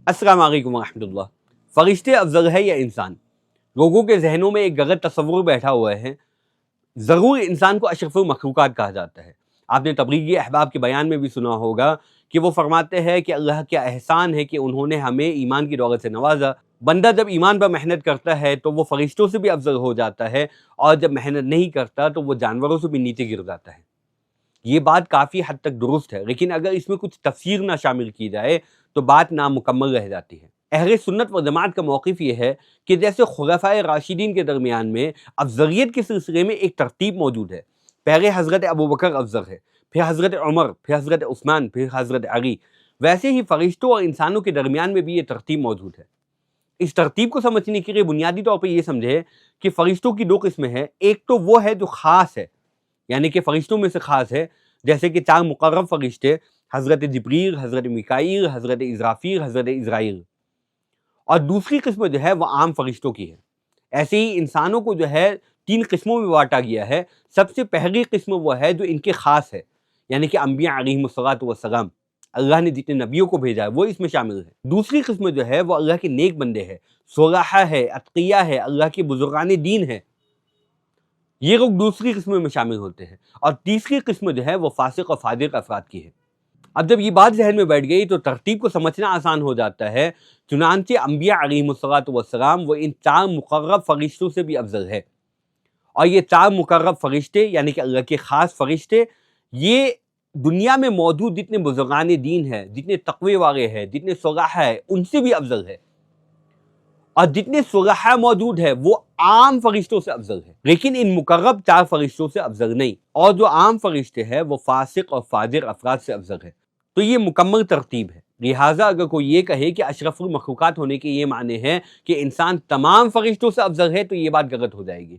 अस्सलाम वालेकुम रहमतुल्लाह। फरिश्ते अफजल है या इंसान? लोगों के जहनों में एक गलत तस्वुर बैठा हुआ है। ज़रूर इंसान को अशरफुल मखलूक़ात कहा जाता है। आपने तबलीगी अहबाब के बयान में भी सुना होगा कि वो फरमाते हैं कि अल्लाह का एहसान है कि उन्होंने हमें ईमान की दौलत से नवाजा। बंदा जब ईमान पर मेहनत करता है तो वो फरिश्तों से भी अफजल हो जाता है, और जब मेहनत नहीं करता तो वो जानवरों से भी नीचे गिर जाता है। ये बात काफ़ी हद तक दुरुस्त है, लेकिन अगर इसमें कुछ तफसीर ना शामिल की जाए तो बात नामुकम्मल रह जाती है। अहले सुन्नत व जमात का मौक़िफ़ ये है कि जैसे खुलफ़ाए राशिदीन के दरमियान में अफजलियत के सिलसिले में एक तरतीब मौजूद है। पहले हज़रत अबू बकर अफजल है, फिर हज़रत उमर, फिर हज़रत उस्मान, फिर हज़रत अली। वैसे ही फ़रिश्तों और इंसानों के दरमियान में भी ये तरतीब मौजूद है। इस तरतीब को समझने के लिए बुनियादी तौर पर ये समझे कि फ़रिश्तों की दो किस्में हैं। एक तो वो है जो ख़ास है, यानी कि फ़रिश्तों में से ख़ास है, जैसे कि 4 मुक़र्रब फ़रिश्ते हज़रत जिब्रील, हज़रत मिकाईल, हज़रत इज़राफ़ील, हज़रत इज़राईल। और दूसरी किस्म जो है वो आम फ़रिश्तों की है। ऐसे ही इंसानों को जो है 3 किस्मों में बांटा गया है। सबसे पहली किस्म वो है जो इनके ख़ास है, यानी कि अंबिया अलैहिमुस्सलातु वस्सलाम, अल्लाह ने जितने नबियों को भेजा है वो इसमें शामिल है। दूसरी किस्म जो है वो अल्लाह के नेक बंदे हैं, सुलहा है, अत्क़िया है, अल्लाह के बुज़ुर्गान दीन है। ये लोग दूसरी किस्म में शामिल होते हैं। और तीसरी किस्म जो है वो फासिक और फाजिर अफराद की है। अब जब ये बात जहन में बैठ गई तो तरतीब को समझना आसान हो जाता है। चुनांचे अंबिया अलैहिमुस्सलातु वस्सलाम वो इन 4 मुक़र्रब फ़रिश्तों से भी अफजल है। और ये 4 मुक़र्रब फ़रिश्ते यानी कि अल्लाह के ख़ास फ़रिश्ते, ये दुनिया में मौजूद जितने बुज़ुर्गान दीन है, जितने तक़वे वाले हैं, जितने सुलहा है, उनसे भी अफजल है। और जितने सुलहा मौजूद है वो आम फरिश्तों से अफजल है, लेकिन इन मुकर्रब 4 फरिश्तों से अफजल नहीं। और जो आम फरिश्ते हैं वो फासिक और फाजिर अफराद से अफजल है। तो ये मुकम्मल तरतीब है। लिहाजा अगर कोई ये कहे कि अशरफुल मखलूक़ात होने के ये माने हैं कि इंसान तमाम फरिश्तों से अफजल है, तो ये बात गलत हो जाएगी।